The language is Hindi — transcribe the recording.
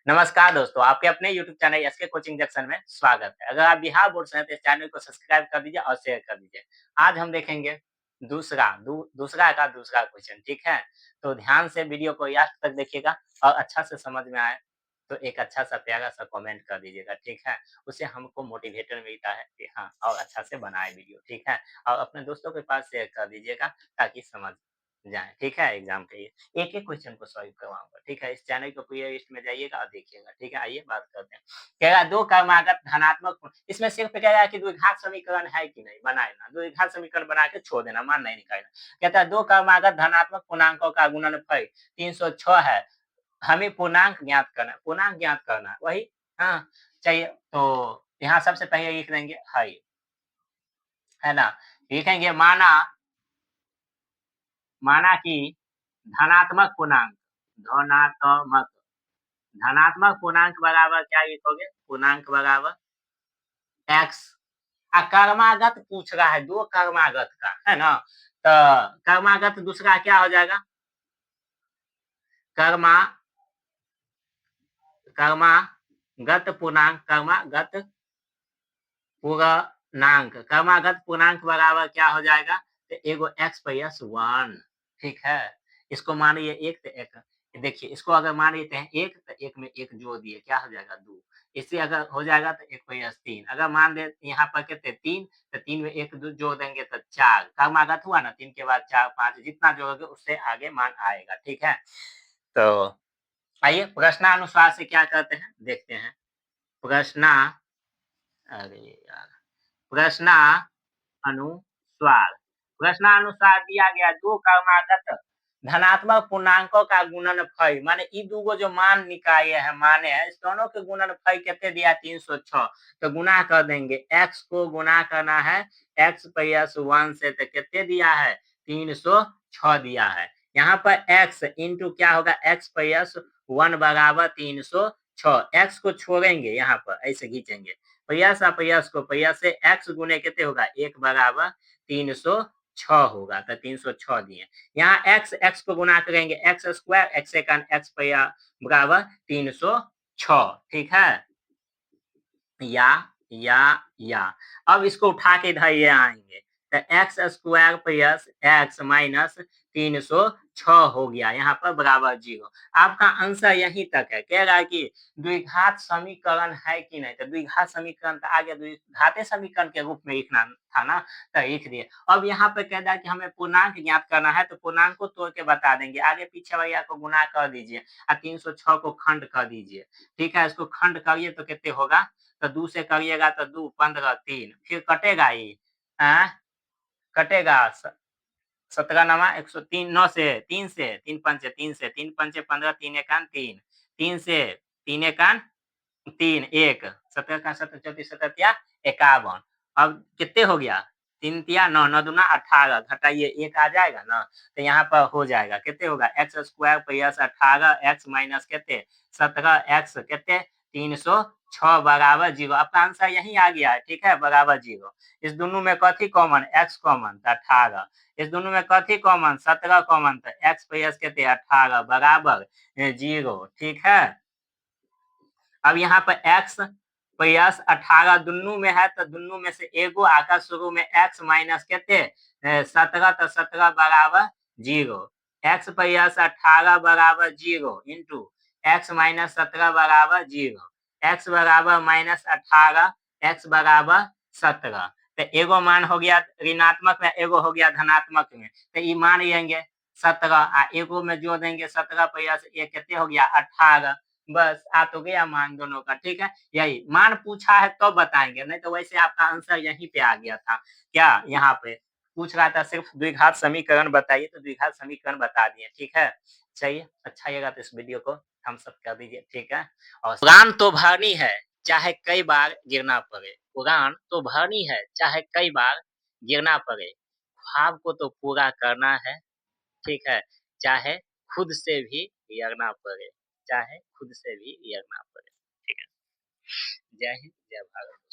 नमस्कार दोस्तों, आपके अपने YouTube channel SK coaching junction में स्वागत है। अगर आप बिहार बोर्ड से हैं तो इस चैनल को सब्सक्राइब कर दीजिए और शेयर कर दीजिए। आज हम देखेंगे दूसरा का दूसरा क्वेश्चन, ठीक है? तो ध्यान से वीडियो को लास्ट तक देखिएगा और अच्छा से समझ में आए तो एक अच्छा सा प्यारा सा कमेंट कर दीजिएगा, ठीक है? उससे हमको मोटिवेटर मिलता है कि हाँ और अच्छा से बनाए वीडियो, ठीक है? और अपने दोस्तों के पास शेयर कर दीजिएगा ताकि समझ जाए, ठीक है? एग्ज़ाम के लिए। एक-एक क्वेश्चन को सॉल्व करवाऊँगा, ठीक है? इस चैनल को प्लेलिस्ट में जाइएगा और देखिएगा, ठीक है? आइए बात करते हैं। कह रहा है 2 क्रमागत धनात्मक इसमें सिर्फ कह रहा है कि द्विघात समीकरण है कि नहीं, बनाए ना। द्विघात समीकरण बना के छोड़ देना, मान नहीं निकालना। कहता है 2 क्रमागत धनात्मक पूर्णांकों का गुणनफल 306 है। हमें पूर्णांक ज्ञात करना है, पूर्णांक ज्ञात करना है, वही हाँ, चाहिए। तो यहाँ सबसे पहले लिख देंगे हल, है ना? लिखेंगे माना माना कि धनात्मक पूर्णांक धनात्मक धनात्मक पूर्णांक बराबर क्या लिखोगे? पूर्णांक बराबर x क्रमागत पूछ रहा है, 2 क्रमागत का, है ना? तो क्रमागत दूसरा क्या हो जाएगा? कर्मा क्रमागत पूर्णांक क्रमागत पूर्णांक बराबर क्या हो जाएगा? तो एगो x प्लस 1, ठीक है? इसको मानिए 1 तो 1 देखिए इसको अगर मान लेते हैं 1 तो 1 में 1 जोड़ दिए, क्या हो जाएगा? 2। इससे अगर हो जाएगा तो 1 प्लस 3, अगर मान लें यहाँ पर कितने 3 तो 3 में 1 दो जोड़ देंगे तो 4, क्रमागत हुआ ना? 3 के बाद 4, 5 जितना जोड़ोगे उससे आगे मान आएगा, ठीक है? तो आइए प्रश्नानुसार से क्या करते हैं, देखते हैं। प्रश्ना अरे यार! प्रश्नानुसार प्रश्नानुसार दिया गया 2 क्रमागत धनात्मक पूर्णांकों का गुणनफल माने इ दूगो जो मान निकाले हैं, माने हैं, इस दोनों के गुणनफल कितने दिया? 306। तो गुणा कर देंगे, x को गुणा करना है x प्लस 1 से, तो कितने दिया है? 306 दिया है। यहाँ पर x इंटू क्या होगा? x प्लस 1 बराबर 306। x को छोड़ेंगे, यहाँ पर ऐसे खींचेंगे, प्रयास प्रयास को प्रयास से x गुने कितने होगा? 1 बराबर 306 होगा, तो 306 दिए। यहाँ x को गुणा करेंगे, x square x second x बराबर 306, ठीक है? या अब इसको उठा के इधर ये आएंगे तो x square plus x minus 306 हो गया, यहाँ पर बराबर 0। आपका आंसर यहीं तक है। कह रहा है कि द्विघात समीकरण है कि नहीं, तो द्विघात समीकरण तो आगे द्विघाते समीकरण के रूप में लिखना था ना, तो लिख दिए। अब यहाँ पे कह रहा है कि हमें पूर्णांक ज्ञात करना है, तो पूर्णांक को तोड़ के बता देंगे, आगे पीछे भैया को गुना कर दीजिए और 306 को खंड कर दीजिए, ठीक है? इसको खंड करिए तो कितने होगा? तो 2 से करिएगा तो 2 15 3 फिर कटेगा ये, कटेगा 17 नमा 103 9 से 3 से 3 पंचे 3 से 3 पंचे 15 3 एकान 3 3 से 3 एकान 3 1 17 का 17 34 17 तिया 51। अब कितने हो गया? 3 तिया 9 9 दूना 18 घटाइए 1 आ जाएगा ना, तो यहाँ पर हो जाएगा कितने होगा? X square plus 18 x minus कितने 17 एक्स कितने 306 बराबर 0। आपका आंसर यही आ गया है, ठीक है? बराबर 0। इस दोनों में कथी कॉमन? एक्स कॉमन तो 18। इस दोनों में कथी कॉमन? 17 कॉमन तो एक्स प्लस कितने 18 बराबर 0, ठीक है? अब यहाँ पर x प्लस 18 दुन्नू में है, तो दुन्नू में से एगो आका शुरू में x माइनस कितने 17, तो 17 बराबर 0। x प्लस 18 बराबर 0 इंटू x माइनस 17 बराबर 0। x बराबर माइनस 18 x बराबर 17। तो एगो मान हो गया ऋणात्मक में, एगो हो गया धनात्मक में, तो ये मान लेंगे 17 एगो में जोड़ देंगे 17 प्लस एक कितने हो गया 18। बस आ तो गया मान दोनों का, ठीक है? यही मान पूछा है तो बताएंगे, नहीं तो वैसे आपका आंसर यहीं पे आ गया था। क्या यहाँ पे पूछ रहा था सिर्फ द्विघात समीकरण बताइए, तो द्विघात समीकरण बता दिए, ठीक है? चलिए अच्छा लगा तो इस वीडियो को थम्स अप कर दीजिए, ठीक है? और उड़ान तो भरनी है चाहे कई बार गिरना पड़े, उड़ान तो भरनी है चाहे कई बार गिरना पड़े, ख्वाब को तो पूरा करना है, ठीक है? चाहे खुद से भी लड़ना पड़े, चाहे खुद से भी लड़ना पड़े, ठीक है? जय हिंद, जय भारत।